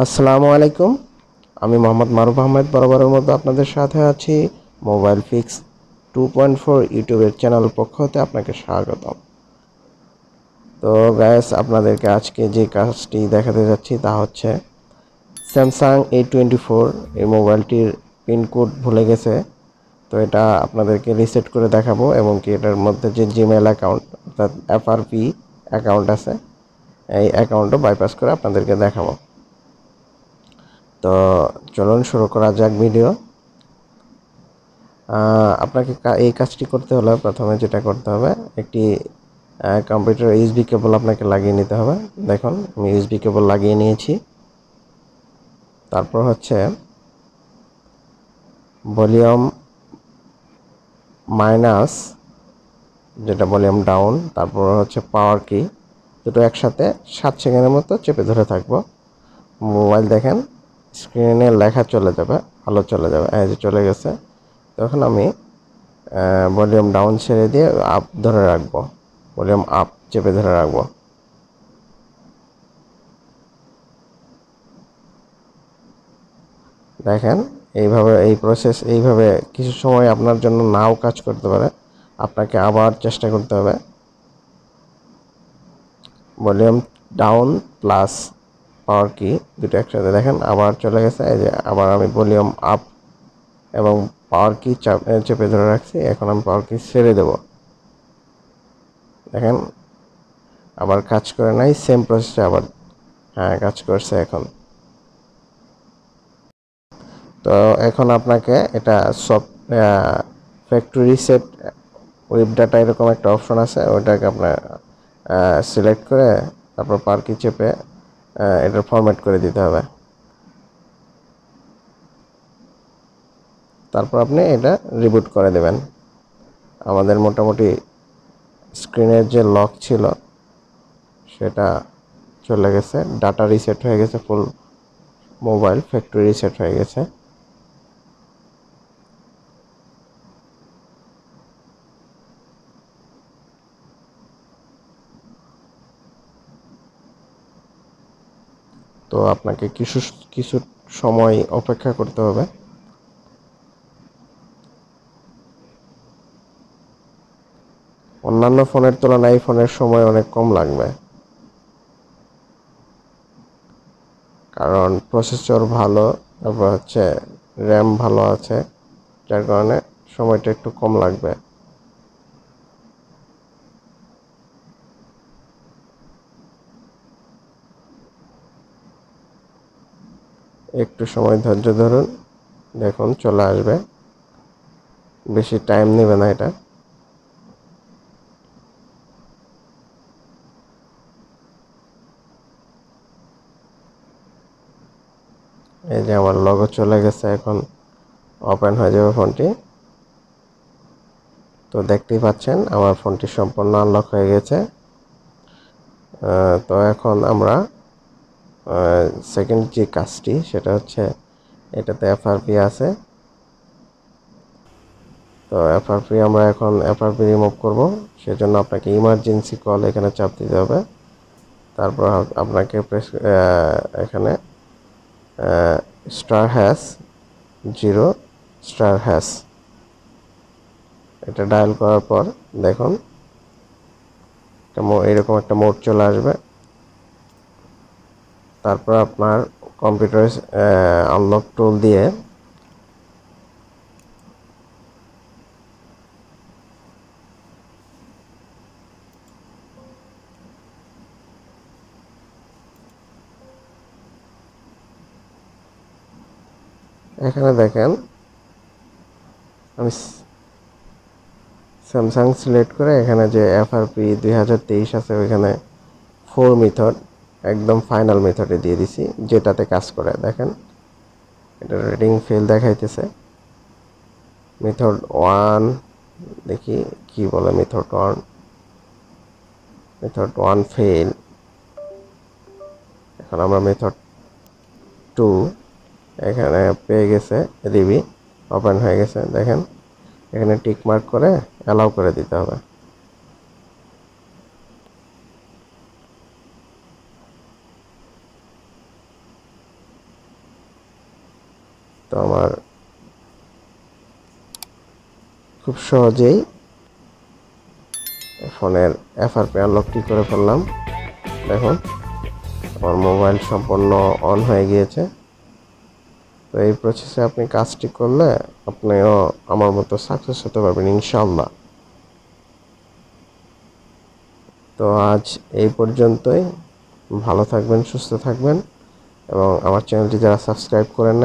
আসসালামু আলাইকুম। আমি মোহাম্মদ মারুফ আহমেদ বরাবরের মতো আপনাদের সাথে আছি। মোবাইল ফিক্স 2.4 ইউটিউবের চ্যানেল পক্ষ হতে আপনাকে স্বাগতম। তো গাইস, আপনাদেরকে আজকে যে কাজটি দেখাতে যাচ্ছি তা হচ্ছে স্যামসাং A24। এই মোবাইলটির পিনকোড ভুলে গেছে, তো এটা আপনাদেরকে রিসেট করে দেখাবো এবং কি এটার মধ্যে যে জিমেল অ্যাকাউন্ট অর্থাৎ FRP অ্যাকাউন্ট আছে, এই অ্যাকাউন্টও বাইপাস করে আপনাদেরকে দেখাবো। তো চলুন শুরু করা যাক ভিডিও। আপনাকে এই কাজটি করতে হলে প্রথমে যেটা করতে হবে, একটি কম্পিউটার ইউএসবি কেবল আপনাকে লাগিয়ে নিতে হবে। দেখুন, আমি ইউএসবি কেবল লাগিয়ে নিয়েছি। তারপর হচ্ছে ভলিউম মাইনাস, যেটা ভলিউম ডাউন, তারপর হচ্ছে পাওয়ার কি, দুটো একসাথে 7 সেকেন্ডের মতো চেপে ধরে থাকবো। মোবাইল দেখেন স্ক্রিনে লেখা চলে যাবে, আলো চলে যাবে, এই যে চলে গেছে। তখন আমি ভলিউম ডাউন ছেড়ে দিয়ে আপ ধরে রাখবো, ভলিউম আপ চেপে ধরে রাখবো। দেখেন এইভাবে, এই প্রসেস এইভাবে কিছু সময় আপনার জন্য নাও কাজ করতে পারে, আপনাকে আবার চেষ্টা করতে হবে। ভলিউম ডাউন প্লাস পাওয়ার কি দুটো একসাথে, দেখেন আবার চলে গেছে। এই যে আবার আমি ভলিউম আপ এবং পাওয়ার কি চেপে ধরে রাখছি, এখন আমি পাওয়ার কি ছেড়ে দেব। দেখেন আবার কাজ করে নাই, সেম প্রসেসে আবার, হ্যাঁ কাজ করছে এখন। তো এখন আপনাকে এটা সব ফ্যাক্টরি রিসেট ওয়েব ডাটা এরকম একটা অপশন আছে, ওইটাকে আপনার সিলেক্ট করে তারপর পার্কি চেপে এটার ফরম্যাট করে দিতে হবে। তারপর আপনি এটা রিবুট করে দেবেন। আমাদের মোটামুটি স্ক্রিনের যে লক ছিল সেটা চলে গেছে, ডাটা রিসেট হয়ে গেছে, ফুল মোবাইল ফ্যাক্টরি রিসেট হয়ে গেছে। তো আপনাকে কিছু কিছু সময় অপেক্ষা করতে হবে। অন্যান্য ফোনের তুলনায় এই ফোনের সময় অনেক কম লাগবে, কারণ প্রসেসর ভালো, তারপর হচ্ছে র্যাম ভালো আছে, যার কারণে সময়টা একটু কম লাগবে। একটু সময় ধৈর্য ধরুন, দেখুন চলে আসবে, বেশি টাইম নেবে না এটা। এই যে আমার লগো চলে গেছে, এখন ওপেন হয়ে যাবে ফোনটি। তো দেখতেই পাচ্ছেন আমার ফোনটি সম্পূর্ণ আনলক হয়ে গেছে। তো এখন আমরা সেকেন্ড যে কাজটি সেটা হচ্ছে, এটাতে FRP আছে, তো FRP আমরা এখন FRP রিমুভ করব। সেজন্য আপনাকে ইমার্জেন্সি কল এখানে চাপ দিতে হবে। তারপর আপনাকে এখানে *#0 *# এটা ডায়াল করার পর দেখুন এরকম একটা মোড চলে আসবে। তারপর আপনার কম্পিউটার আনলক টুল দিয়ে এখানে দেখেন আমি স্যামসাং সিলেক্ট করে এখানে যে FRP 2023 আছে ওইখানে 4 মেথড একদম ফাইনাল মেথডে দিয়ে দিছি, যেটাতে কাজ করে। দেখেন এটা রেটিং ফেল দেখাইতেছে। মেথড 1 দেখি কি বলে, মেথড 1 ফেল। এখন আমরা মেথড 2 এখানে পেয়ে গেছে, রিবি ওপেন হয়ে গেছে। দেখেন এখানে টিক মার্ক করে অ্যালাউ করে দিতে হবে। তো আমার খুব সহজেই ফোনের এফআরপি আনলকটি করে ফেললাম। দেখুন আমার মোবাইল সম্পূর্ণ অন হয়ে গিয়েছে। তো এই প্রসেসে আপনি কাজটি করলে আপনিও আমার মতো সাকসেস হতে পারবেন ইনশাআল্লাহ। তো আজ এই পর্যন্তই। ভালো থাকবেন, সুস্থ থাকবেন এবং আমার চ্যানেলটি যারা সাবস্ক্রাইব করেন না